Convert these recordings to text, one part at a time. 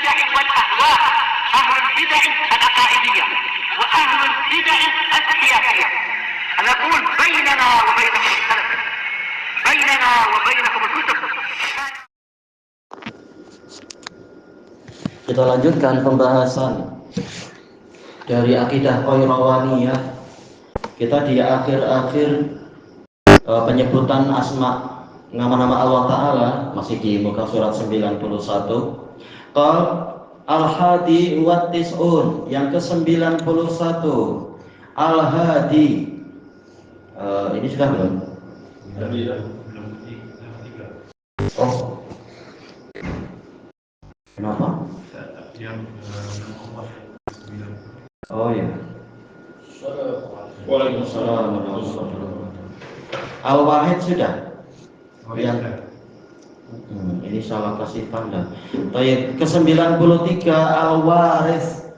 البدع والأهواء، أهل البدع العقائدية وأهل البدع السياسية. نقول بيننا وبينكم السلف، بيننا وبينكم الكتب. Kita lanjutkan pembahasan dari akidah Qayrawaniyah. Kita di akhir-akhir penyebutan asma nama-nama Allah Ta'ala, masih di muka surat 91. Qal al-hadi wa tis'un, yang ke-91 al-hadi. Ini sudah belum? Oh, kenapa? Oh ya. Waalaikumsalam. Al-Wahid sudah. Ini salah kasih tanda. Baik, ke-93 Al-Waris.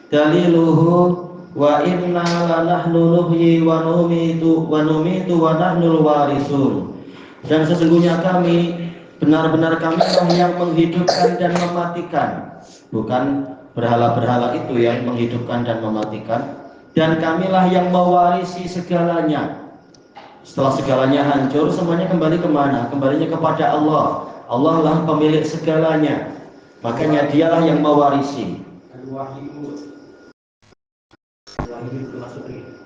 Daliluhu wa inna lanahnu nuhyi wa numitu wa nahnul warisun. Dan sesungguhnya kami, benar-benar kami yang menghidupkan dan mematikan. Bukan berhala-berhala itu yang menghidupkan dan mematikan. Dan kamilah yang mewarisi segalanya. Setelah segalanya hancur, semuanya kembali kemana? Kembalinya kepada Allah. Allah lah pemilik segalanya. Makanya dialah yang mewarisi.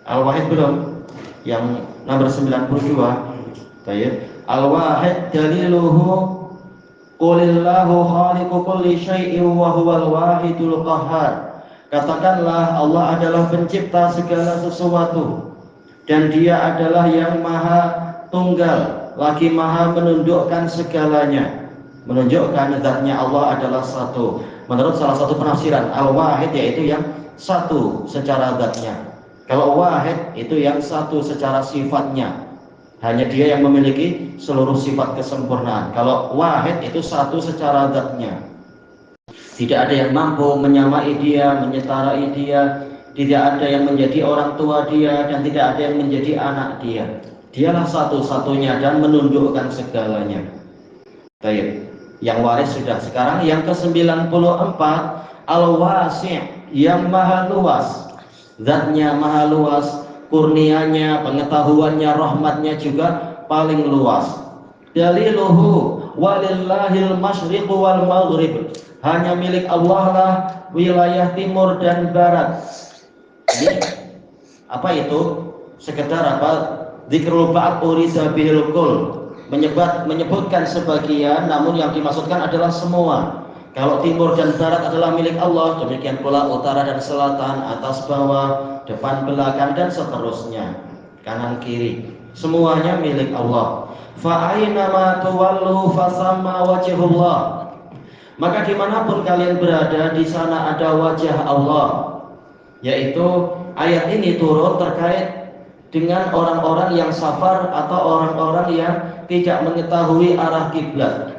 Al-Wahid belum? Yang nomor 92. Baik. Al-Wahid daliluhu qulillahu khaliqu kulli syai'in wa huwal wahidul qahhar. Katakanlah Allah adalah pencipta segala sesuatu dan Dia adalah yang maha tunggal, lagi maha menundukkan segalanya, menunjukkan zatnya Allah adalah satu. Menurut salah satu penafsiran, al-wahid yaitu yang satu secara zatnya. Kalau wahid itu yang satu secara sifatnya, hanya Dia yang memiliki seluruh sifat kesempurnaan. Kalau wahid itu satu secara zatnya, tidak ada yang mampu menyamai Dia, menyetarai Dia. Tidak ada yang menjadi orang tua Dia, dan tidak ada yang menjadi anak Dia. Dialah satu-satunya dan menundukkan segalanya. Baik, yang waris sudah. Sekarang yang ke-94 Al-Wasi', yang maha luas. Zatnya maha luas, kurnianya, pengetahuannya, rahmatnya juga paling luas. Daliluhu walillahil masyriqu wal maghrib. Hanya milik Allah lah wilayah timur dan barat. Ini apa itu? Sekedar apa? Dzikrul ba'd urida bihil kul. Menyebutkan sebagian, namun yang dimaksudkan adalah semua. Kalau timur dan barat adalah milik Allah, demikian pula utara dan selatan, atas bawah, depan belakang dan seterusnya, kanan kiri, semuanya milik Allah. Fa aina ma tuwallu fasamma wajhullah. Maka dimanapun kalian berada, di sana ada wajah Allah. Yaitu ayat ini turun terkait dengan orang-orang yang safar atau orang-orang yang tidak mengetahui arah kiblat.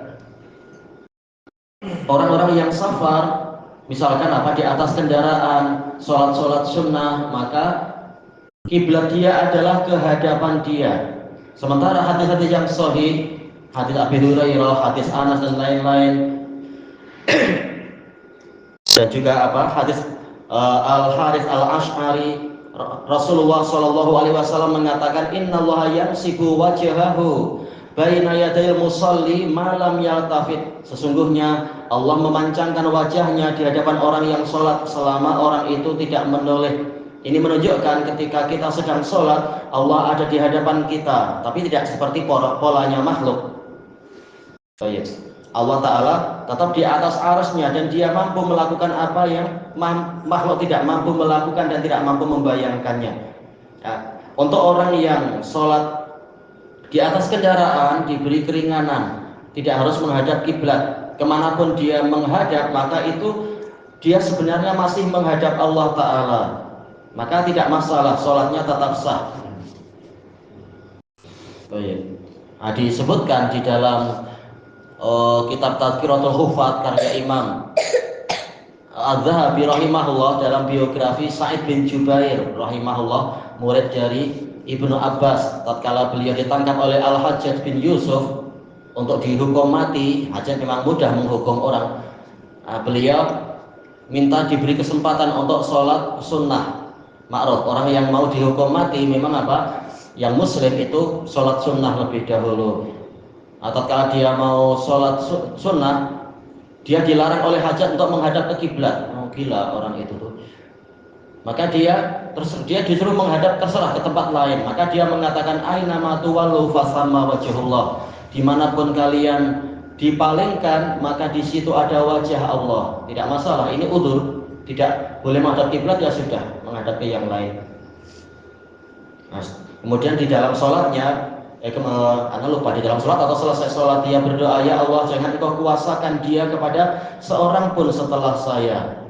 Orang-orang yang safar, misalkan apa, di atas kendaraan, sholat sunnah, maka kiblat dia adalah ke hadapan dia. Sementara hadis-hadis yang sahih, hadis Abi Hurairah, hadis Anas dan lain-lain, dan juga apa, hadis Al-Harits Al-Asy'ari, Rasulullah SAW mengatakan, innallaha yansibu wajhahu baina yadayil musalli ma lam yaltafit. Sesungguhnya Allah memancangkan wajahnya di hadapan orang yang sholat selama orang itu tidak menoleh. Ini menunjukkan ketika kita sedang sholat, Allah ada di hadapan kita, tapi tidak seperti polanya makhluk. Baik. Allah Ta'ala tetap di atas arasnya, dan Dia mampu melakukan apa yang makhluk tidak mampu melakukan dan tidak mampu membayangkannya. Ya. Untuk orang yang sholat di atas kendaraan diberi keringanan, tidak harus menghadap kiblat. Kemanapun dia menghadap, maka itu dia sebenarnya masih menghadap Allah Ta'ala. Maka tidak masalah, sholatnya tetap sah. Baik. Nah, disebutkan di dalam kitab Tadhkiratul Huffaz karya Imam Az-Zahabi rahimahullah, dalam biografi Sa'id bin Jubair rahimahullah, murid dari Ibnu Abbas, tatkala beliau ditangkap oleh Al-Hajjaj bin Yusuf untuk dihukum mati. Hajjaj memang mudah menghukum orang. Beliau minta diberi kesempatan untuk sholat sunnah ma'ruf. Orang yang mau dihukum mati memang apa? Yang muslim itu sholat sunnah lebih dahulu. Atau kalau dia mau sholat sunnah, dia dilarang oleh hajat untuk menghadap ke kiblat. Oh, gila orang itu tuh. Maka dia disuruh menghadap terserah ke tempat lain. Maka dia mengatakan aina ma tuwallu fasamma wajhullah. Dimanapun kalian dipalingkan, maka di situ ada wajah Allah. Tidak masalah, ini udzur. Tidak boleh menghadap kiblat, ya sudah menghadap ke yang lain. Nah, kemudian di dalam sholatnya, Anda lupa, di dalam sholat atau selesai sholat dia berdoa, ya Allah jangan Engkau kuasakan dia kepada seorang pun setelah saya.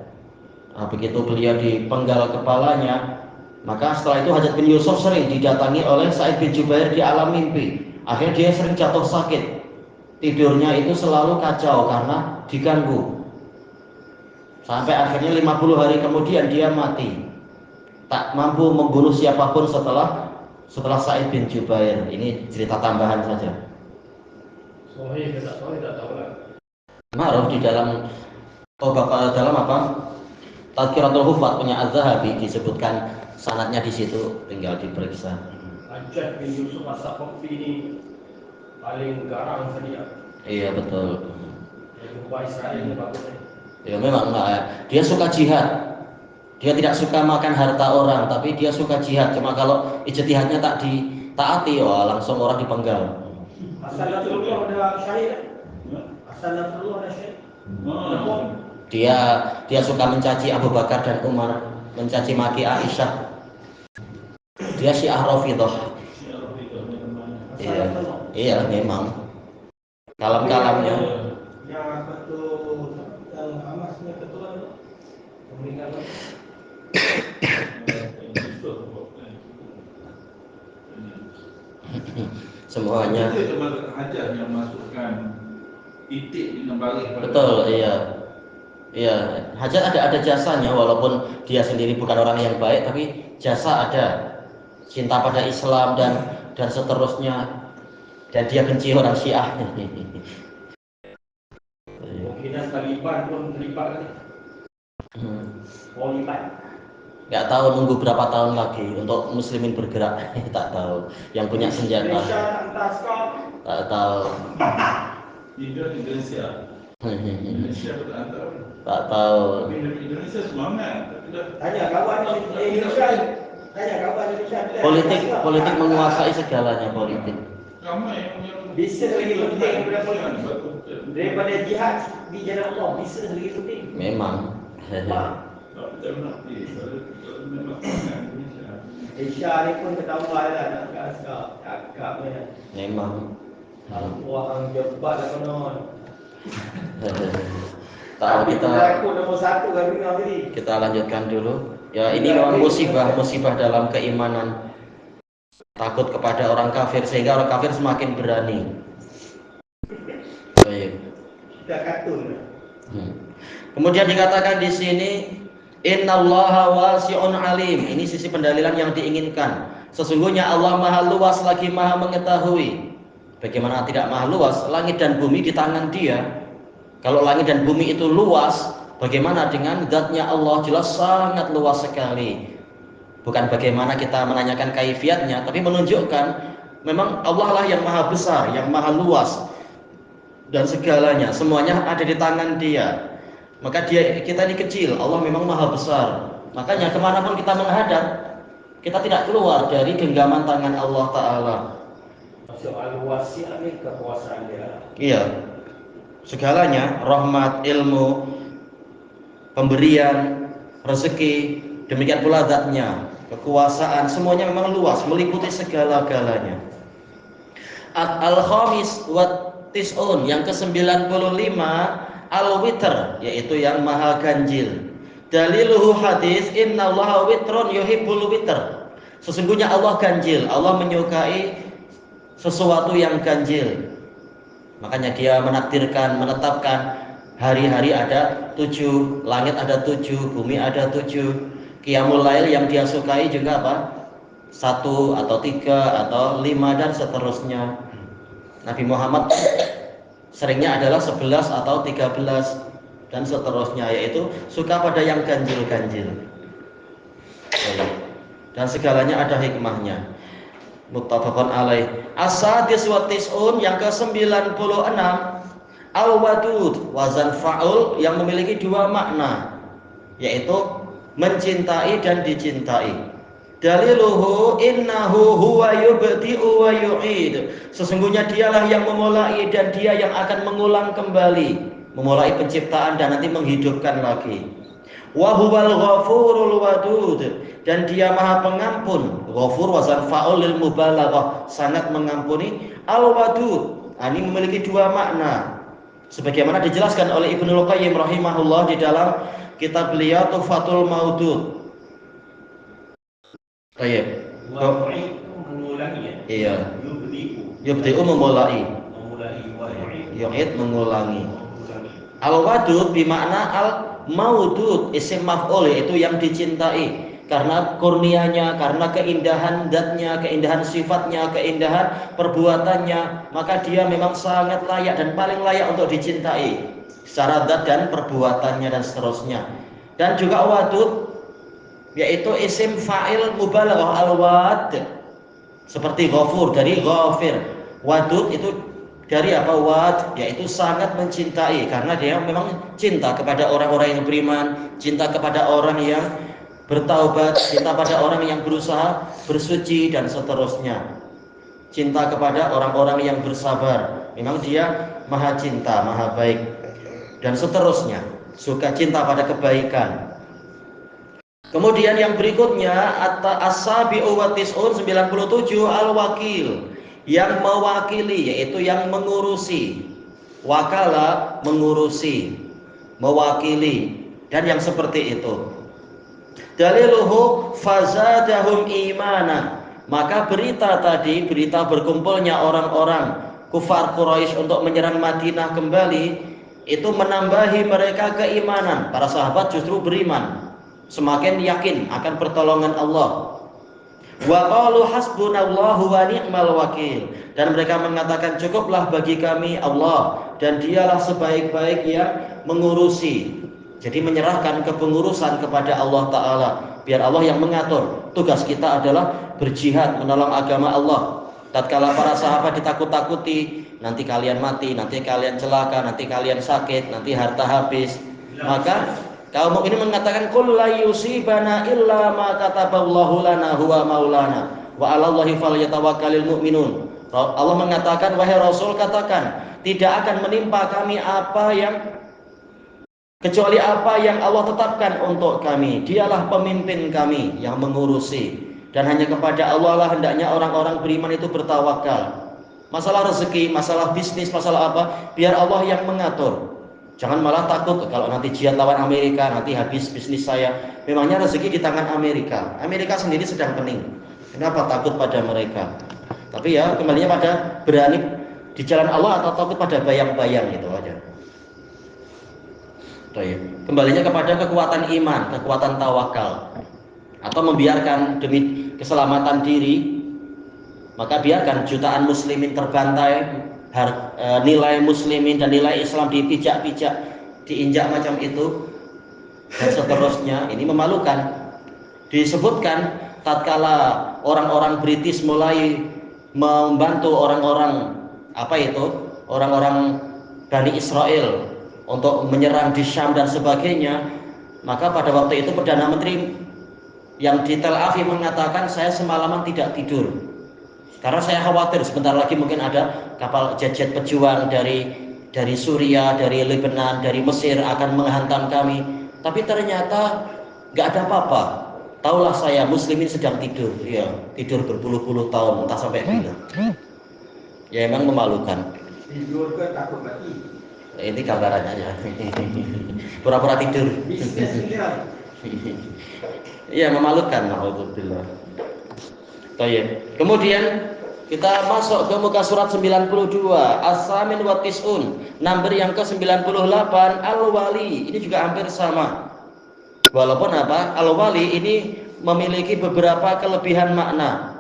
Nah, begitu beliau dipenggal kepalanya, maka setelah itu Hajjaj bin Yusuf sering didatangi oleh Sa'id bin Jubair di alam mimpi. Akhirnya dia sering jatuh sakit. Tidurnya itu selalu kacau karena diganggu. Sampai akhirnya 50 hari kemudian dia mati. Tak mampu membunuh siapapun setelah Sa'id bin Jubair. Ini cerita tambahan saja. Sahih tak tahu lah. Ma'ruf di dalam dalam apa? Tazkiratul Hufaz punya Az-Zahabi disebutkan sanadnya di situ, tinggal diperiksa. Hajjaj bin Yusuf As-Saqafi ini paling garang sedia. Iya betul. Yang ubah Israel ini bagus. Ya memang dia suka jihad. Dia tidak suka makan harta orang, tapi dia suka jihad. Cuma kalau ijtihadnya tak ditaati, wah langsung orang dipenggal. Asal Nasrullah ada syahid. Asal Nasrullah ada syahid. Dia suka mencaci Abu Bakar dan Umar, mencaci maki Aisyah. Dia Syiah Rafidhah. Iya memang. Kalam-kalamnya. Yang apa tuh yang Hamasnya ketua itu? Meninggal. Semuanya. Itu cuma Hajjaj yang masukkan titik dengan balik. Betul, iya. Iya, Hajjaj ada jasanya, walaupun dia sendiri bukan orang yang baik, tapi jasa ada. Cinta pada Islam dan seterusnya. Dan dia benci orang Syiah. Mungkinan Taliban pun terlibat kan? Taliban. Nggak tahu nunggu berapa tahun lagi untuk muslimin bergerak. Tak tahu. Yang punya senjata. Indonesia entah sekarang. Tak tahu. Indonesia. Indonesia berantara. Tak tahu. Indonesia semangat. Tanya kawan Indonesia. Tanya kawan Indonesia. Politik menguasai segalanya politik. Ramai yang Bisnes lagi penting daripada politik. Daripada jihad di jalan Allah, bisnes lagi penting. Memang. Asia ni pun ketawa lah nak cakap ni. Memang. Orang jebat lah konon. Tahu kita. Aku nombor 1 kan dengar tadi. Kita lanjutkan dulu. Ya ini memang musibah dalam keimanan. Takut kepada orang kafir sehingga orang kafir semakin berani. Baik. Sudah katun. Kemudian dikatakan di sini innallaha wasi'un alim. Ini sisi pendalilan yang diinginkan. Sesungguhnya Allah Maha luas lagi Maha mengetahui. Bagaimana tidak maha luas? Langit dan bumi di tangan Dia. Kalau langit dan bumi itu luas, bagaimana dengan zatnya Allah? Jelas sangat luas sekali. Bukan bagaimana kita menanyakan kaifiatnya, tapi menunjukkan memang Allah lah yang maha besar, yang maha luas, dan segalanya, semuanya ada di tangan Dia. Maka kita ini kecil, Allah memang maha besar. Makanya kemanapun kita menghadap, kita tidak keluar dari genggaman tangan Allah Ta'ala. Soal wasiat ni kekuasaan Dia. Iya, segalanya, rahmat, ilmu, pemberian, rezeki, demikian pula zatnya, kekuasaan, semuanya memang luas, meliputi segala-galanya. Al-Khamis wa Tis'un, yang ke-95, Al-Witr, yaitu yang maha ganjil. Daliluhu hadis, innallaha witrun yuhibbul witr. Sesungguhnya Allah ganjil, Allah menyukai sesuatu yang ganjil. Makanya Dia menakdirkan, menetapkan hari-hari ada 7, langit ada 7, bumi ada 7. Qiyamul lail yang Dia sukai juga apa? 1 atau 3 atau 5 dan seterusnya. Nabi Muhammad seringnya adalah 11 atau 13. dan seterusnya, yaitu suka pada yang ganjil-ganjil. Dan segalanya ada hikmahnya. Muttafaqun alaih. As-sadis wa tis'un, yang ke-96, al-wadud, wazan fa'ul yang memiliki dua makna, yaitu mencintai dan dicintai. Daliluhu innahu huwa yubdi'u wa yu'id. Sesungguhnya dialah yang memulai dan dia yang akan mengulang kembali, memulai penciptaan dan nanti menghidupkan lagi. Wa huwal ghafurul wadud, dan dia maha pengampun. Ghafur wazan fa'ul lil mubalaghah, sangat mengampuni. Al-wadud, ini memiliki dua makna, sebagaimana dijelaskan oleh Ibnul Qayyim rahimahullah di dalam kitab beliau Tuhfatul Maudud. Baik. Wa'i itu mengulangi ya. Iya. Yubdi'u memulai. wa'i. Yu'id mengulangi. Al-wadud bermakna al-maudud, isim maf'ul, yaitu yang dicintai. Karena kurnianya, karena keindahan zatnya, keindahan sifatnya, keindahan perbuatannya, maka dia memang sangat layak dan paling layak untuk dicintai secara zat dan perbuatannya dan seterusnya. Dan juga wadud, yaitu isim fa'il mubalaghah al-wad, seperti ghafur dari ghafir. Wadud itu dari apa? Wad, yaitu sangat mencintai, karena dia memang cinta kepada orang-orang yang beriman, cinta kepada orang yang bertaubat, cinta pada orang yang berusaha bersuci dan seterusnya, cinta kepada orang-orang yang bersabar. Memang dia maha cinta, maha baik dan seterusnya, suka cinta pada kebaikan. Kemudian yang berikutnya as-sabi'u wa tis'un, 97, al-wakil, yang mewakili, yaitu yang mengurusi. Wakala, mengurusi, mewakili, dan yang seperti itu. Daliluhu fazadahum imana, maka berita tadi, berita berkumpulnya orang-orang kufar Quraisy untuk menyerang Madinah kembali, itu menambahi mereka keimanan. Para sahabat justru beriman, semakin yakin akan pertolongan Allah. Wa qalu hasbunallahu wa ni'mal wakil, dan mereka mengatakan cukuplah bagi kami Allah dan dialah sebaik-baik yang mengurusi. Jadi menyerahkan kepengurusan kepada Allah Ta'ala, biar Allah yang mengatur. Tugas kita adalah berjihad menolong agama Allah. Tatkala para sahabat ditakut-takuti, nanti kalian mati, nanti kalian celaka, nanti kalian sakit, nanti harta habis, maka kaum mukminin mengatakan qul la yusibana illa ma kataballahu lana huwa maulana wa 'alallahi falyatawakkalul mu'minun. Allah mengatakan, wahai Rasul, katakan, tidak akan menimpa kami apa yang kecuali apa yang Allah tetapkan untuk kami. Dialah pemimpin kami yang mengurusi, dan hanya kepada Allah lah hendaknya orang-orang beriman itu bertawakal. Masalah rezeki, masalah bisnis, masalah apa, biar Allah yang mengatur. Jangan malah takut kalau nanti jihad lawan Amerika, nanti habis bisnis saya. Memangnya rezeki di tangan Amerika. Amerika sendiri sedang pening. Kenapa takut pada mereka? Tapi ya kembalinya pada berani di jalan Allah atau takut pada bayang-bayang, itu aja. Kembalinya kepada kekuatan iman, kekuatan tawakal, atau membiarkan demi keselamatan diri, maka biarkan jutaan muslimin terbantai, nilai muslimin dan nilai Islam dipijak-pijak, diinjak macam itu dan seterusnya. Ini memalukan. Disebutkan tatkala orang-orang British mulai membantu orang-orang orang-orang Bani Israel untuk menyerang di Syam dan sebagainya, maka pada waktu itu Perdana Menteri yang di Tel Aviv mengatakan, saya semalaman tidak tidur karena saya khawatir sebentar lagi mungkin ada kapal jet-jet pejuang dari Suriah, dari Lebanon, dari Mesir akan menghantam kami. Tapi ternyata nggak ada apa-apa. Taulah saya, muslimin sedang tidur, ya, tidur berpuluh-puluh tahun, entah sampai bila. Ya emang memalukan. Tidur ke takut mati. Ini gambarannya ya. Pura-pura tidur. Iya, memalukan, alhamdulillah. Baik. Kemudian kita masuk ke muka surat 92, As-Samin wa Tis'un, number yang ke-98, Al-Wali. Ini juga hampir sama. Walaupun apa? Al-Wali ini memiliki beberapa kelebihan makna.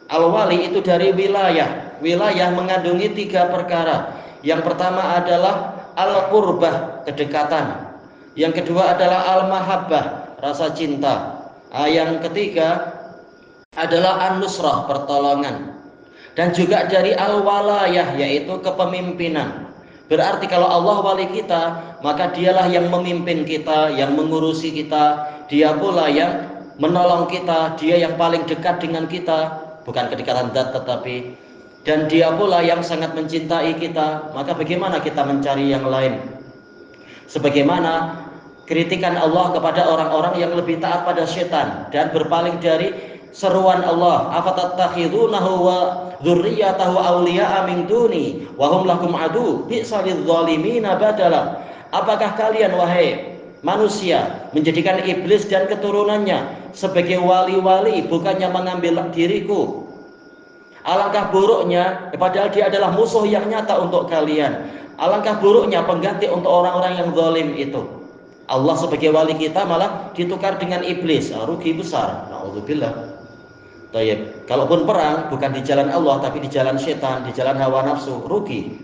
Al-Wali itu dari wilayah. Wilayah mengandungi 3 perkara. Yang pertama adalah al-qurbah, kedekatan. Yang kedua adalah al-mahabbah, rasa cinta. Yang ketiga adalah an-nusrah, pertolongan. Dan juga dari al-walayah, yaitu kepemimpinan. Berarti kalau Allah wali kita, maka dialah yang memimpin kita, yang mengurusi kita. Dia pula yang menolong kita, dia yang paling dekat dengan kita, bukan kedekatan zat tetapi, dan dia pula yang sangat mencintai kita. Maka bagaimana kita mencari yang lain? Sebagaimana kritikan Allah kepada orang-orang yang lebih taat pada setan dan berpaling dari seruan Allah, afatattakhidunahu wa dzurriyyatahu awliya'a min duni wa hum lakum adu bi'sa lidzalimina badala. Apakah kalian wahai manusia menjadikan iblis dan keturunannya sebagai wali-wali bukannya mengambil diriku? Alangkah buruknya, padahal dia adalah musuh yang nyata untuk kalian. Alangkah buruknya pengganti untuk orang-orang yang zalim itu. Allah sebagai wali kita malah ditukar dengan iblis. Rugi besar. Nauzubillah. Tayyib. Kalaupun perang bukan di jalan Allah tapi di jalan setan, di jalan hawa nafsu, rugi.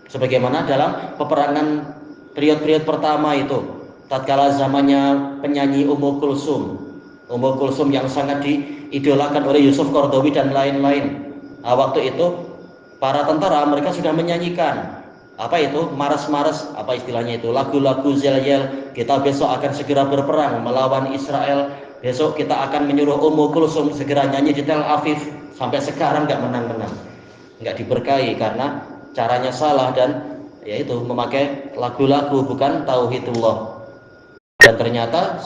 Sebagaimana dalam peperangan periode pertama itu, tatkala zamannya penyanyi Ummu Kulsum yang sangat diidolakan oleh Yusuf Qaradawi dan lain-lain. Waktu itu para tentara mereka sudah menyanyikan apa itu, maras-maras, apa istilahnya itu, lagu-lagu zel-yel, kita besok akan segera berperang melawan Israel, besok kita akan menyuruh Ummu Kulsum segera nyanyi di Tel Aviv. Sampai sekarang nggak menang-menang, nggak diberkahi karena caranya salah dan yaitu memakai lagu-lagu bukan tauhidullah. Dan ternyata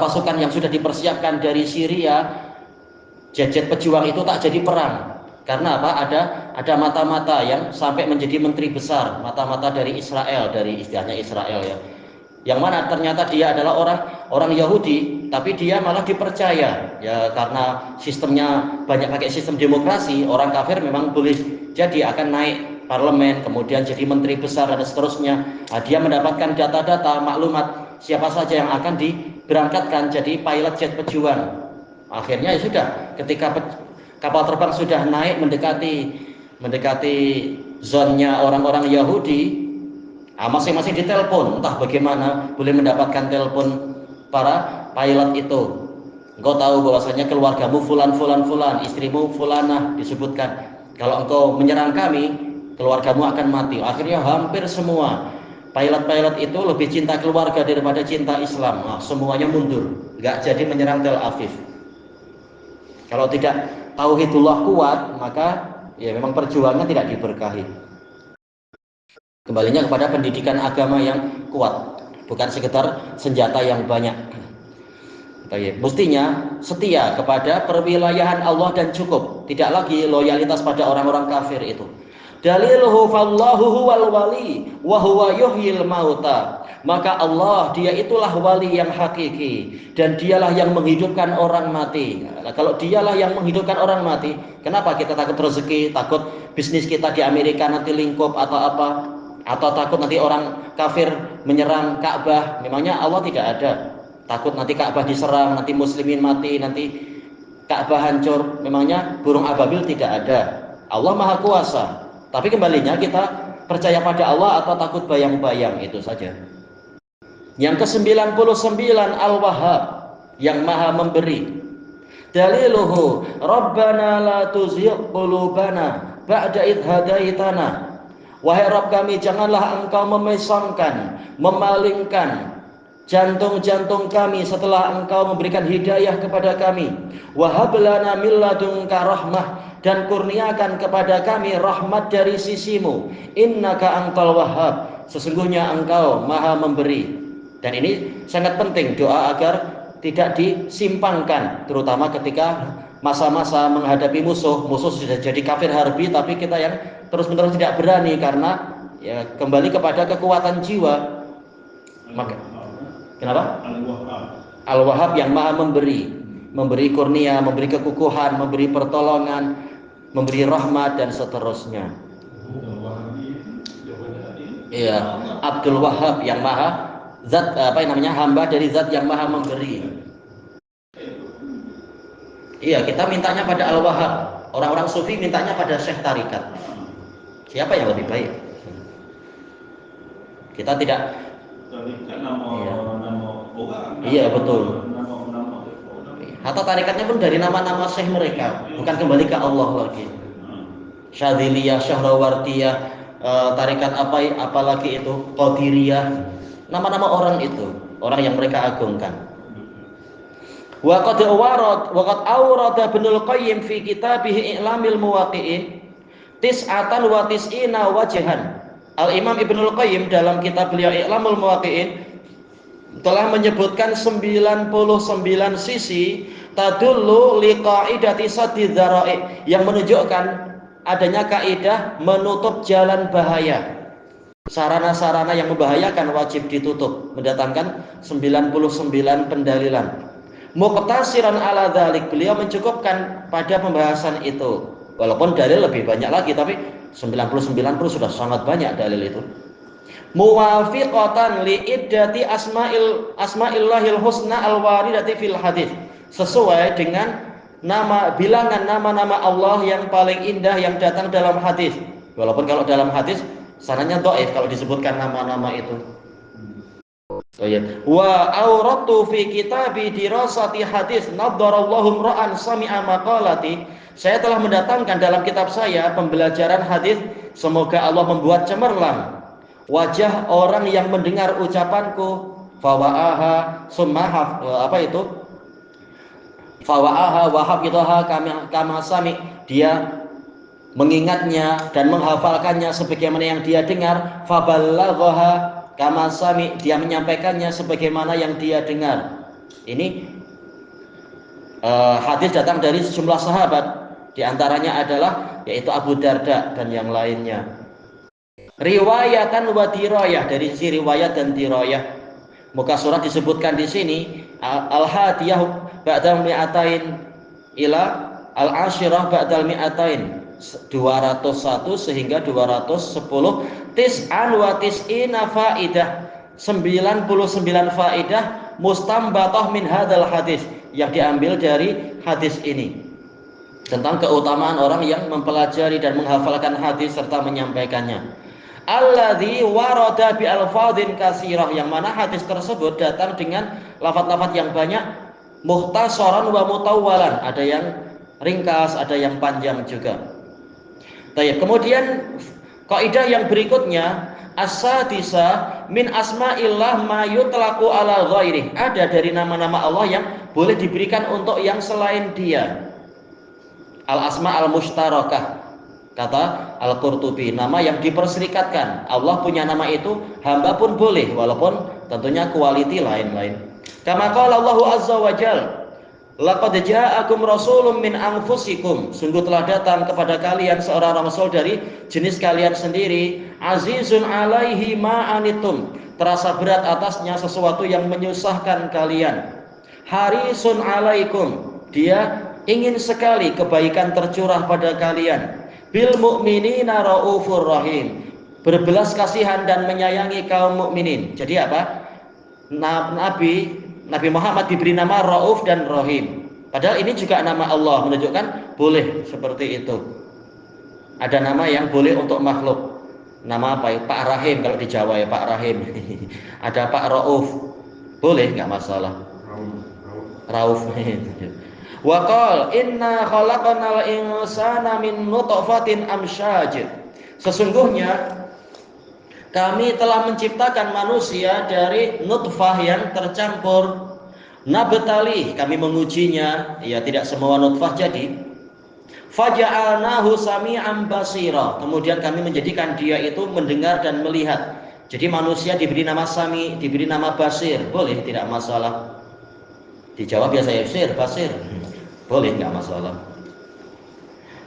pasukan yang sudah dipersiapkan dari Syria, jet-jet pejuang itu tak jadi perang. Karena apa? Ada mata-mata yang sampai menjadi menteri besar, mata-mata dari Israel, dari istilahnya Israel ya. Yang mana ternyata dia adalah orang Yahudi, tapi dia malah dipercaya ya, karena sistemnya banyak pakai sistem demokrasi. Orang kafir memang boleh jadi akan naik parlemen, kemudian jadi menteri besar dan seterusnya. Nah, dia mendapatkan data-data, maklumat siapa saja yang akan diberangkatkan jadi pilot jet pejuang. Akhirnya ya sudah, ketika kapal terbang sudah naik mendekati zonnya orang-orang Yahudi, masing-masing ditelepon, entah bagaimana boleh mendapatkan telepon para pilot itu. Engkau tahu bahwasanya keluargamu fulan, istrimu fulanah disebutkan. Kalau engkau menyerang kami, keluargamu akan mati. Akhirnya hampir semua pilot-pilot itu lebih cinta keluarga daripada cinta Islam. Semuanya mundur, nggak jadi menyerang Tel Aviv. Kalau tidak tauhidullah kuat, maka ya memang perjuangan tidak diberkahi. Kembalinya kepada pendidikan agama yang kuat, bukan sekedar senjata yang banyak. Mestinya setia kepada perwilayahan Allah dan cukup, tidak lagi loyalitas pada orang-orang kafir itu. Daliluhu fallahu huwal wali wa huwa yuhyil mauta. Maka Allah, dia itulah wali yang hakiki dan dialah yang menghidupkan orang mati. Nah, kalau dialah yang menghidupkan orang mati, kenapa kita takut rezeki, takut bisnis kita di Amerika nanti lingkup atau apa? Atau takut nanti orang kafir menyerang Ka'bah? Memangnya Allah tidak ada. Takut nanti Ka'bah diserang, nanti muslimin mati, nanti Ka'bah hancur. Memangnya burung ababil tidak ada. Allah Maha Kuasa. Tapi kembalinya kita percaya pada Allah atau takut bayang-bayang, itu saja. Yang ke-99 Al-Wahhab, yang Maha memberi. Daliluhu Rabbana la tuzigh qulubana ba'da idh hadaitana. Wahai Rabb kami, janganlah engkau memesongkan, memalingkan jantung-jantung kami setelah engkau memberikan hidayah kepada kami. Wa hab lana min ladunka rahmah, dan kurniakan kepada kami rahmat dari sisimu. Innaka antal wahhab, sesungguhnya engkau Maha memberi. Dan ini sangat penting, doa agar tidak disimpangkan, terutama ketika masa-masa menghadapi musuh sudah jadi kafir harbi, tapi kita yang terus-menerus tidak berani karena ya kembali kepada kekuatan jiwa. Maka kenapa? Al-Wahhab yang Maha memberi kurnia, memberi kekukuhan, memberi pertolongan, memberi rahmat dan seterusnya. Iya, Abdul Wahhab yang Maha zat, hamba dari zat yang Maha memberi. Iya, kita mintanya pada Al-Wahhab. Orang-orang sufi mintanya pada Syekh Tarikat. Siapa yang lebih baik? Kita tidak. Tarikat nama orang. Iya, betul. Nama. Atau tarikatnya pun dari nama-nama syekh mereka, bukan kembali ke Allah lagi. Syadziliyah, Syahrawartiyah, tarikat apalagi itu, Qadiriyah, nama-nama orang itu, orang yang mereka agungkan. Wa qad awrada Ibnul Qayyim fi kitabih I'lamil Muwaqqi'in tis'atan wa tis'ina wajhan. Al-Imam Ibnul Qayyim dalam kitab beliau I'lamul Muwaqqi'in telah menyebutkan 99 sisi tadullu liqaidati saddi dzara'i, yang menunjukkan adanya kaidah menutup jalan bahaya. Sarana-sarana yang membahayakan wajib ditutup, mendatangkan 99 pendalilan. Muqtasiran ala dzalik, beliau mencukupkan pada pembahasan itu. Walaupun dalil lebih banyak lagi, tapi 99 sudah sangat banyak dalil itu. Muwafiqatan li iddati asma'illahil husna al-waridati fil hadis, sesuai dengan bilangan nama-nama Allah yang paling indah yang datang dalam hadis. Walaupun kalau dalam hadis sanadnya dhaif kalau disebutkan nama-nama itu. Wa auratu fi kitabi dirasati hadis nadarallahu ra'an sami'a maqalati, saya telah mendatangkan dalam kitab saya pembelajaran hadis, semoga Allah membuat cemerlang wajah orang yang mendengar ucapanku. Fawa'aha summahaf, fawa'aha wa hafidhaha kama sami, dia mengingatnya dan menghafalkannya sebagaimana yang dia dengar. Faballaghaha kama sami, dia menyampaikannya sebagaimana yang dia dengar. Ini hadis datang dari sejumlah sahabat, di antaranya adalah yaitu Abu Darda dan yang lainnya. Riwayatan wa dirayah, dari sisi riwayat dan dirayah. Muka surat disebutkan di sini al-hadiyah ba'dal mi'atain ila al-ashirah ba'dal mi'atain, 201 sehingga 210. Tis'an wa tis'ina faidah, 99 faidah mustambatah min hadal hadis, yang diambil dari hadis ini, tentang keutamaan orang yang mempelajari dan menghafalkan hadis serta menyampaikannya. Alladzi warada bi alfadhin katsirah, yang mana hadis tersebut datang dengan lafaz-lafaz yang banyak. Mukhtasaran wa mutawwalan, ada yang ringkas, ada yang panjang juga. Baik, kemudian kaidah yang berikutnya, as-sadisa min asma'illah ma yutlaqu ala ghairi, ada dari nama-nama Allah yang boleh diberikan untuk yang selain dia. Al-asma al-mushtarakah, kata Al-Qurtubi, nama yang diperserikatkan. Allah punya nama itu, hamba pun boleh, walaupun tentunya kualiti lain-lain. Kama qala Allahu azza wa jalla, laqad ja'akum rasulun min anfusikum, sungguh telah datang kepada kalian seorang rasul dari jenis kalian sendiri. Azizun alaihi ma anitum, terasa berat atasnya sesuatu yang menyusahkan kalian. Harisun alaikum, dia ingin sekali kebaikan tercurah pada kalian. Bil mu'minina raufur rahim, berbelas kasihan dan menyayangi kaum mukminin. Jadi apa? Nabi Muhammad diberi nama Rauf dan Rahim. Padahal ini juga nama Allah, menunjukkan boleh seperti itu. Ada nama yang boleh untuk makhluk. Nama apa? Pak Rahim kalau di Jawa ya, Pak Rahim. Ada Pak Rauf, boleh, nggak masalah. Rauf. Wa qala inna khalaqnal insana min nutfatin amsyaj, sesungguhnya kami telah menciptakan manusia dari nutfah yang tercampur. Nabtali, kami mengujinya, ya tidak semua nutfah jadi. Faja'alnahu sami'an basira, kemudian kami menjadikan dia itu mendengar dan melihat. Jadi manusia diberi nama Sami, diberi nama Basir, boleh, tidak masalah. Di Jawa biasa ya Basir. Boleh, nggak masalah.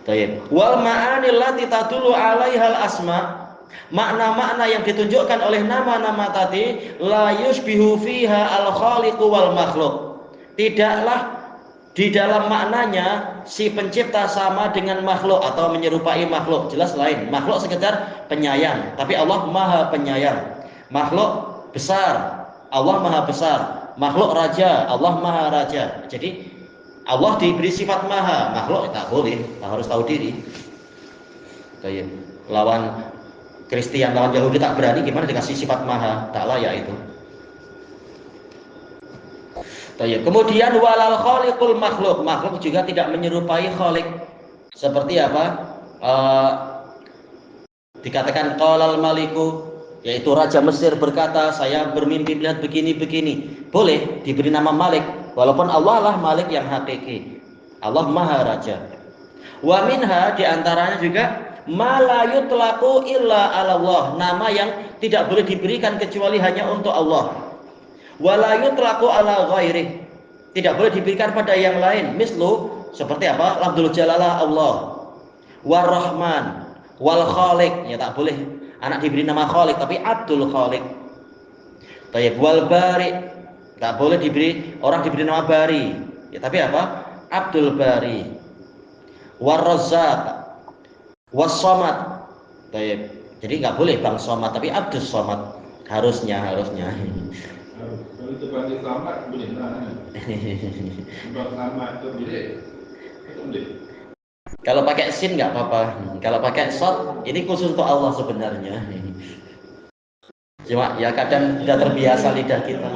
Baik. Wal ma'anil lati tadullu 'alaihal asma, makna-makna yang ditunjukkan oleh nama-nama tadi, la yusbihu fiha al-khaliqu wal makhluk, tidaklah di dalam maknanya si pencipta sama dengan makhluk atau menyerupai makhluk. Jelas lain. Makhluk sekedar penyayang, tapi Allah Maha Penyayang. Makhluk besar, Allah Maha Besar. Makhluk raja, Allah Maha Raja. Jadi Allah diberi sifat maha, makhluk tak boleh, tak harus tahu diri. Kayak lawan Kristen lawan Yahudi tak berani, gimana dikasih sifat maha, tak layak itu. Kemudian walal khaliqul makhluk, makhluk juga tidak menyerupai khaliq. Seperti apa? Dikatakan qalal maliku, yaitu raja Mesir berkata, saya bermimpi melihat begini-begini. Boleh diberi nama Malik, walaupun Allah lah Malik yang hakiki. Allah Maha Raja. Wa minha, diantaranya juga ma la yutlaqu illa ala Allah, nama yang tidak boleh diberikan kecuali hanya untuk Allah. Wa la yutlaqu ala ghairi, tidak boleh diberikan pada yang lain. Mislu, seperti apa? Lafdzul jalalah Allah, War Rahman, wal Khaliq, ya tak boleh anak diberi nama Khaliq tapi Abdul Khaliq. Tayyib, wal Bari, tak boleh diberi orang diberi nama Bari, ya tapi apa? Abdul Bari. War Razzaq, was Somad. Tayyib, jadi nggak boleh Bang Somad tapi Abdul Somad, harusnya. Kalau itu panggil selamat boleh lah. Bang selamat itu boleh. Kalau pakai sin nggak apa-apa. Kalau pakai shot, ini khusus untuk Allah sebenarnya. Cuma ya kadang tidak terbiasa lidah kita.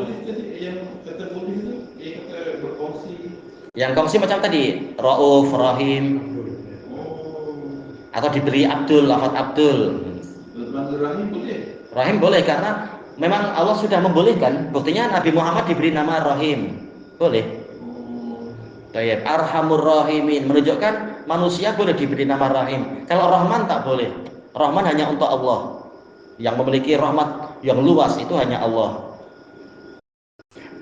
Yang kata boleh itu, yang kata berkongsi. Yang kongsi macam tadi, Rauf, Rahim, atau diberi Abdul, lafaz Abdul. Rahim boleh. Rahim boleh karena memang Allah sudah membolehkan. Buktinya Nabi Muhammad diberi nama Rahim, boleh. Tayyib, Arhamur Rahimin, menunjukkan manusia boleh diberi nama Rahim. Kalau Rahman tak boleh. Rahman hanya untuk Allah. Yang memiliki rahmat yang luas itu hanya Allah.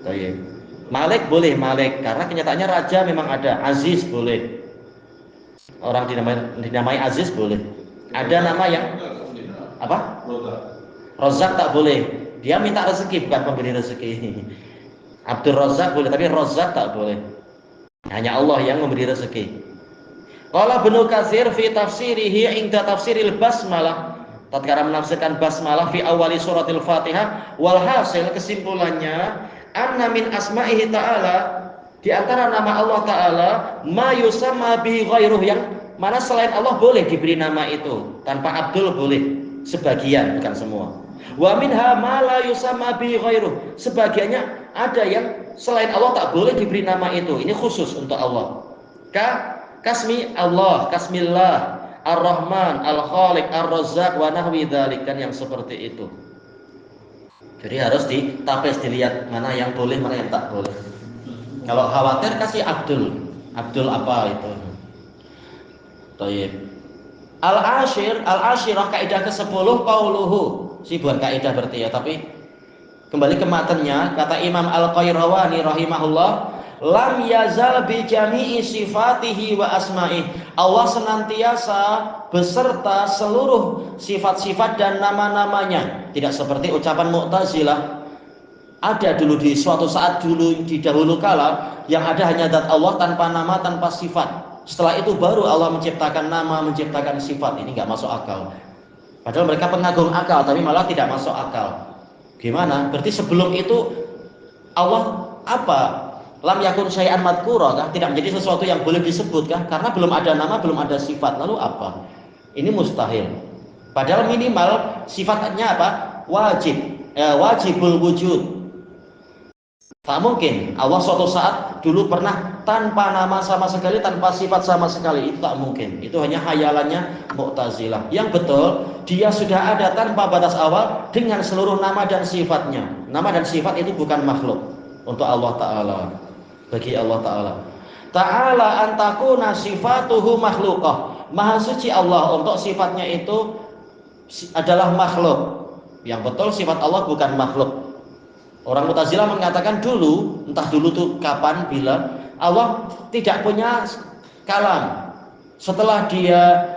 Tayyib. Malik boleh Malik karena kenyataannya raja memang ada. Aziz boleh. Orang dinamai Aziz boleh. Ada nama yang apa? Rozak tak boleh. Dia minta rezeki bukan pemberi rezeki. Abdul Rozak boleh tapi Rozak tak boleh. Hanya Allah yang memberi rezeki. Qala Ibnu Katsir fi tafsirihi inda tafsiril basmalah, tatkala menafsirkan basmalah fi awali suratil Fatihah, walhasil kesimpulannya anna min asma'ihi ta'ala, di antara nama Allah Ta'ala ma yusamma bihi ghairuh, yang mana selain Allah boleh diberi nama itu. Tanpa Abdul boleh, sebagian bukan semua. Wa minha ma la yusamma bihi ghairuh, sebagiannya ada yang selain Allah tak boleh diberi nama itu. Ini khusus untuk Allah. Kasmi Allah, kasmillah, Ar-Rahman, Al-Khaliq, Ar-Razzaq wa nahwi dzalik, kan yang seperti itu. Jadi harus ditapis, dilihat mana yang boleh, mana yang tak boleh. Kalau khawatir kasih Abdul. Abdul apa itu? Tayyib. Al-Ashirah, kaidah ke-10 qauluhu. Si bukan kaidah berarti ya, tapi kembali ke matanya, kata Imam Al-Qayrawani rahimahullah, lam yazal bi jami'i sifatihi wa asma'ih. Allah senantiasa beserta seluruh sifat-sifat dan nama-namanya. Tidak seperti ucapan Mu'tazilah. Ada dulu di suatu saat dulu di dahulu kala yang ada hanya zat Allah tanpa nama, tanpa sifat. Setelah itu baru Allah menciptakan nama, menciptakan sifat. Ini nggak masuk akal. Padahal mereka pengagum akal, tapi malah tidak masuk akal. Gimana? Berarti sebelum itu Allah apa? Lam yakun syai'an madhkura kah? Tidak menjadi sesuatu yang boleh disebut kah? Karena belum ada nama, belum ada sifat. Lalu apa? Ini mustahil. Padahal minimal sifatnya apa? Wajibul wujud. Tak mungkin Allah suatu saat dulu pernah tanpa nama sama sekali, tanpa sifat sama sekali. Itu tak mungkin. Itu hanya khayalannya Mu'tazilah. Yang betul, dia sudah ada tanpa batas awal dengan seluruh nama dan sifatnya. Nama dan sifat itu bukan makhluk untuk Allah Ta'ala. Bagi Allah Ta'ala. Ta'ala antakuna sifatuhu makhlukah. Maha suci Allah untuk sifatnya itu adalah makhluk. Yang betul sifat Allah bukan makhluk. Orang Mu'tazilah mengatakan dulu, entah dulu tuh kapan, bila Allah tidak punya kalam. Setelah dia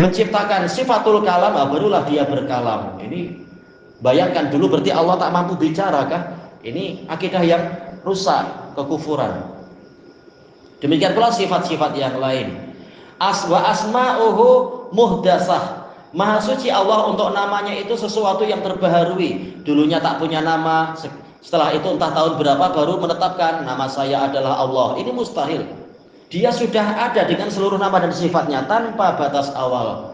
menciptakan sifatul kalam, barulah dia berkalam. Ini bayangkan dulu berarti Allah tak mampu bicara kah? Ini akidah yang rusak, kekufuran. Demikian pula sifat-sifat yang lain. Asma'uhu muhdasah. Maha suci Allah untuk namanya itu sesuatu yang terbaharui. Dulunya tak punya nama, setelah itu entah tahun berapa baru menetapkan nama saya adalah Allah. Ini mustahil. Dia sudah ada dengan seluruh nama dan sifatnya tanpa batas awal.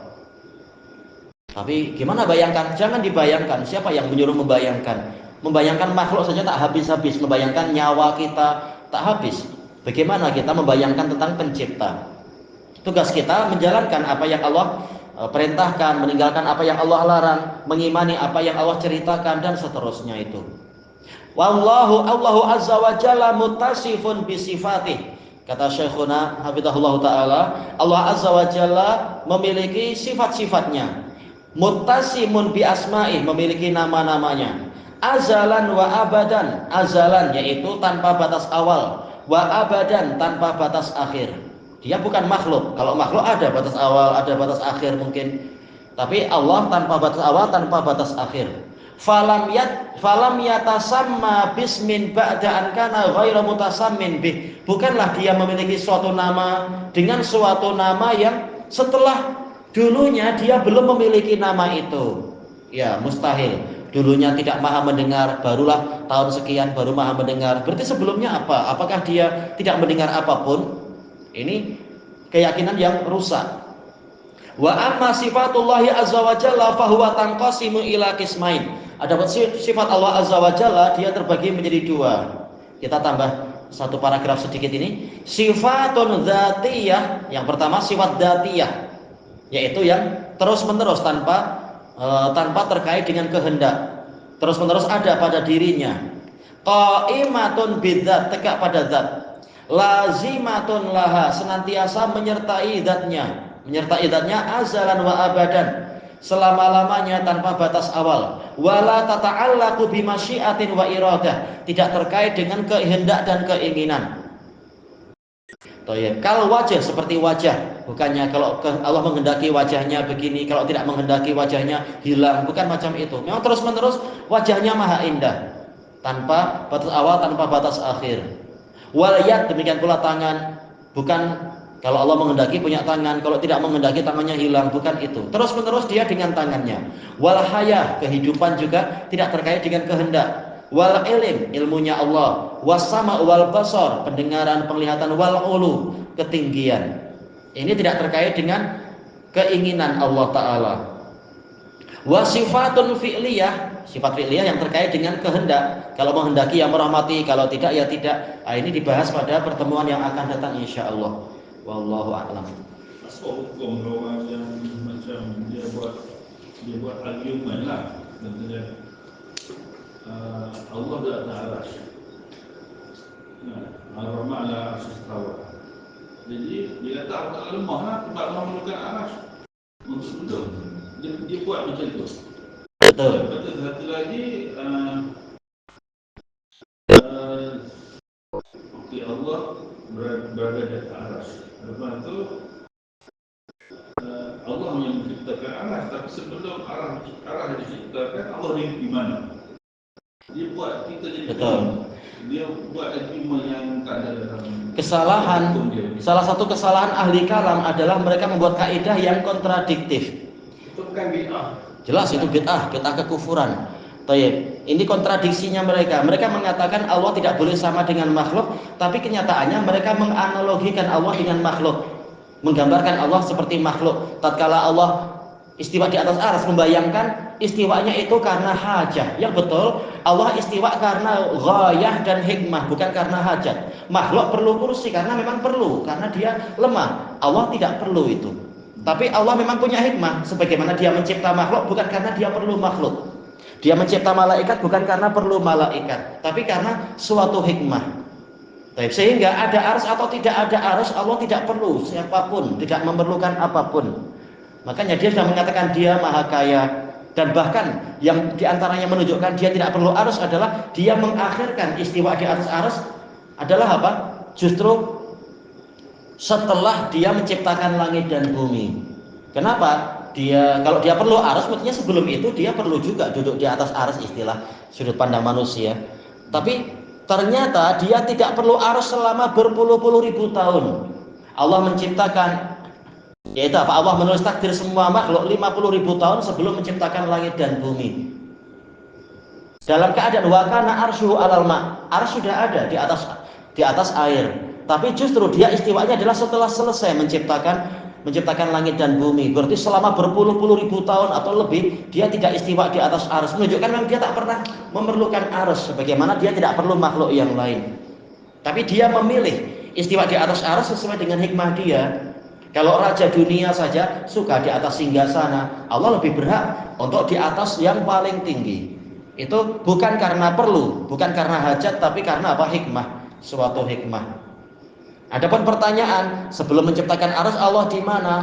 Tapi gimana bayangkan? Jangan dibayangkan. Siapa yang menyuruh membayangkan? Membayangkan makhluk saja tak habis-habis. Membayangkan nyawa kita tak habis. Bagaimana kita membayangkan tentang pencipta? Tugas kita menjalankan apa yang Allah perintahkan, meninggalkan apa yang Allah larang, mengimani apa yang Allah ceritakan, dan seterusnya itu. Allahu azza wa jalla muttasifun bi sifatih. Kata Syekhuna hafizahullah taala, Allah azza wa jalla memiliki sifat-sifatnya. Muttasimun bi asma'ih, memiliki nama-namanya. Azalan wa abadan, azalan yaitu tanpa batas awal, wa abadan tanpa batas akhir. Dia bukan makhluk. Kalau makhluk ada batas awal, ada batas akhir mungkin. Tapi Allah tanpa batas awal, tanpa batas akhir. Falam yatasamma bismin ba'da an kana ghairu mutasammin bih. Bukanlah dia memiliki suatu nama dengan suatu nama yang setelah dulunya dia belum memiliki nama itu. Ya, mustahil. Dulunya tidak maha mendengar, barulah tahun sekian baru maha mendengar. Berarti sebelumnya apa? Apakah dia tidak mendengar apapun? Ini keyakinan yang rusak. Wa amma sifatullahi azza wa jalla fahuwa tanqasimu ila qismain. Adapun sifat Allah azza wa jalla dia terbagi menjadi dua. Kita tambah satu paragraf sedikit ini. Sifatun dzatiyah, yang pertama sifat dzatiyah, yaitu yang terus-menerus tanpa terkait dengan kehendak. Terus-menerus ada pada dirinya. Qaimatun bidzat, tegak pada zat. Lazimatun laha, senantiasa menyertai zatnya. Menyertai zatnya azalan wa abadan, selama-lamanya tanpa batas awal. Wala tata'allaqu bimasyiatin wa iradah, tidak terkait dengan kehendak dan keinginan. Kalau wajah seperti wajah, bukannya kalau Allah menghendaki wajahnya begini, kalau tidak menghendaki wajahnya hilang, bukan macam itu. Memang terus-menerus wajahnya maha indah, tanpa batas awal, tanpa batas akhir. Wal yad, demikian pula tangan, bukan kalau Allah menghendaki punya tangan, kalau tidak menghendaki tangannya hilang, bukan itu. Terus-menerus dia dengan tangannya. Wal hayah, kehidupan juga tidak terkait dengan kehendak. Wal ilm, ilmunya Allah. Wasama wal basar, pendengaran, penglihatan. Wal ulu, ketinggian. Ini tidak terkait dengan keinginan Allah Ta'ala. Wasifatun fi'liyah, sifat fi'liyah yang terkait dengan kehendak. Kalau menghendaki yang merahmati, kalau tidak ya tidak. Ini dibahas pada pertemuan yang akan datang insyaAllah. Wallahu a'lam. Asal hukum orang yang macam dia buat argument lah. Contohnya Allah dah atas aras. Ar-Rahman ala arsy istawa. Jadi dia kata Allah Ta'ala lemah lah sebab memerlukan aras untuk dia buat macam tu. Betul. Betul. Satu lagi Allah berada di atas aras. Lepas tu Allah yang menciptakan aras, tapi sebelum aras diciptakan, Allah di mana? Dia buat kita jadi Betul. Dia buat agama yang tak ada dalam Kesalahan, salah satu kesalahan ahli kalam adalah mereka membuat kaidah yang kontradiktif. Itu bukan bid'ah. Jelas itu bid'ah kekufuran. Tayyib. Ini kontradiksinya mereka. Mereka mengatakan Allah tidak boleh sama dengan makhluk, tapi kenyataannya mereka menganalogikan Allah dengan makhluk, menggambarkan Allah seperti makhluk. Tatkala Allah istiwa di atas arsy, membayangkan istiwanya itu karena hajah. Yang betul, Allah istiwa karena ghayah dan hikmah, bukan karena hajat. Makhluk perlu kursi karena memang perlu, karena dia lemah. Allah tidak perlu itu. Tapi Allah memang punya hikmah, sebagaimana dia mencipta makhluk bukan karena dia perlu makhluk. Dia mencipta malaikat bukan karena perlu malaikat, tapi karena suatu hikmah. Sehingga ada arsy atau tidak ada arsy, Allah tidak perlu siapapun, tidak memerlukan apapun. Makanya dia sudah mengatakan dia maha kaya. Dan bahkan yang diantaranya menunjukkan dia tidak perlu arsy adalah dia mengakhirkan istiwa di atas arsy adalah apa? Justru setelah dia menciptakan langit dan bumi. Kenapa? Kalau dia perlu arsy, maksudnya sebelum itu dia perlu juga duduk di atas arsy, istilah sudut pandang manusia. Tapi ternyata dia tidak perlu arsy selama berpuluh-puluh ribu tahun. Allah menciptakan, yaitu apa? Allah menulis takdir semua makhluk 50.000 tahun sebelum menciptakan langit dan bumi. Dalam keadaan wa kana arsyu 'alal ma', arsy sudah ada di atas air. Tapi justru dia istiwanya adalah setelah selesai menciptakan menciptakan langit dan bumi. Berarti selama berpuluh-puluh ribu tahun atau lebih dia tidak istiwa di atas arsy, menunjukkan memang dia tak pernah memerlukan arsy sebagaimana dia tidak perlu makhluk yang lain. Tapi dia memilih istiwa di atas arsy sesuai dengan hikmah dia. Kalau raja dunia saja suka di atas singgasana, Allah lebih berhak untuk di atas yang paling tinggi. Itu bukan karena perlu, bukan karena hajat, tapi karena apa? Hikmah, suatu hikmah. Adapun pertanyaan, sebelum menciptakan arsy Allah di mana?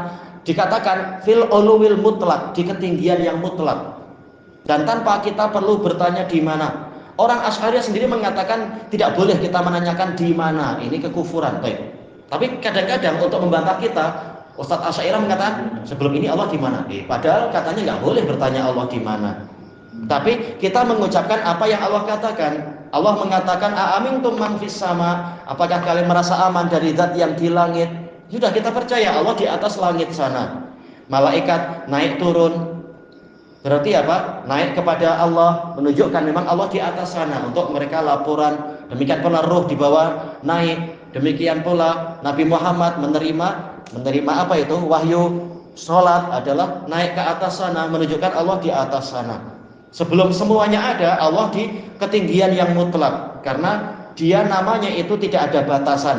Dikatakan fil uluwil mutlak, di ketinggian yang mutlak. Dan tanpa kita perlu bertanya di mana. Orang Asy'ariyah sendiri mengatakan tidak boleh kita menanyakan di mana. Ini kekufuran, baik. Tapi kadang-kadang untuk membantah kita, Ustadz Asy'ariyah mengatakan sebelum ini Allah di mana? Padahal katanya nggak boleh bertanya Allah di mana. Tapi kita mengucapkan apa yang Allah katakan. Allah mengatakan aamintum man fis sama, apakah kalian merasa aman dari zat yang di langit? Sudah kita percaya Allah di atas langit sana. Malaikat naik turun. Berarti apa? Naik kepada Allah, menunjukkan memang Allah di atas sana untuk mereka laporan. Demikian pula ruh di bawah naik. Demikian pula Nabi Muhammad menerima apa itu? Wahyu salat adalah naik ke atas sana, menunjukkan Allah di atas sana. Sebelum semuanya ada, Allah di ketinggian yang mutlak. Karena dia namanya itu tidak ada batasan.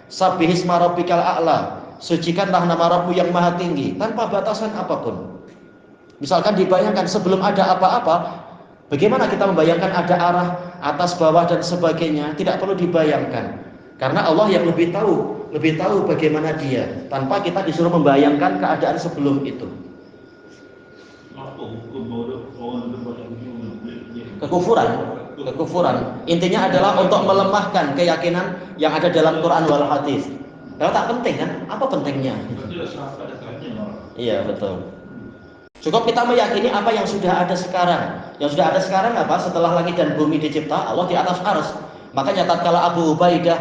Sabbihisma rabbikal a'la, sucikanlah nama Rabbu yang maha tinggi, tanpa batasan apapun. Misalkan dibayangkan sebelum ada apa-apa, bagaimana kita membayangkan ada arah, atas, bawah dan sebagainya? Tidak perlu dibayangkan. Karena Allah yang lebih tahu bagaimana dia, tanpa kita disuruh membayangkan keadaan sebelum itu. Kekufuran. Intinya adalah untuk melemahkan keyakinan yang ada dalam Quran wal hadis. Kalau tak penting kan? Apa pentingnya? Iya, betul. Cukup kita meyakini apa yang sudah ada sekarang. Yang sudah ada sekarang apa? Setelah langit dan bumi dicipta, Allah di atas arsy. Makanya tatkala Abu Ubaidah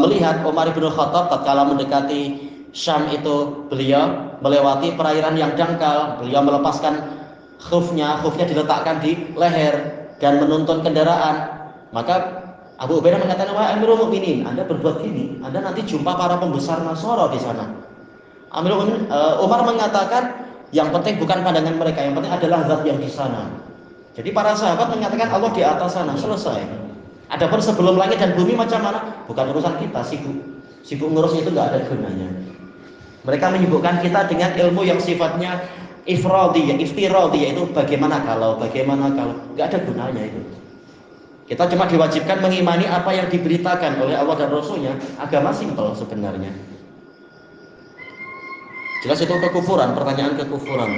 melihat Umar bin Khattab tatkala mendekati Syam itu, beliau melewati perairan yang dangkal, beliau melepaskan khufnya diletakkan di leher dan menuntun kendaraan. Maka Abu Ubaidah mengatakan, wahai Amirul Mukminin, Anda berbuat gini, Anda nanti jumpa para pembesar Nasara di sana. Amirul Mukminin Umar mengatakan, yang penting bukan pandangan mereka, yang penting adalah zat yang di sana. Jadi para sahabat mengatakan Allah di atas sana, selesai. Adapun sebelum langit dan bumi macam mana? Bukan urusan kita, sibuk ngurus itu nggak ada gunanya. Mereka menyibukkan kita dengan ilmu yang sifatnya ifradiyah, yaitu bagaimana kalau, nggak ada gunanya itu. Kita cuma diwajibkan mengimani apa yang diberitakan oleh Allah dan Rasulnya. Agama simpel sebenarnya. Jelas itu kekufuran, pertanyaan kekufuran.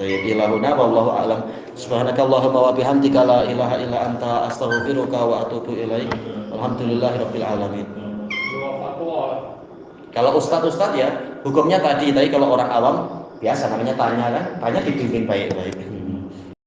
Ilahuna wallahu a'lam. Subhanakallahumma wa bihamdika la ilaha illa anta astaghfiruka wa atubu ilaik. Alhamdulillahirabbil alamin. Kalau ustaz ya hukumnya tadi kalau orang awam biasa namanya tanya kan, tanya dibimbing baik-baik.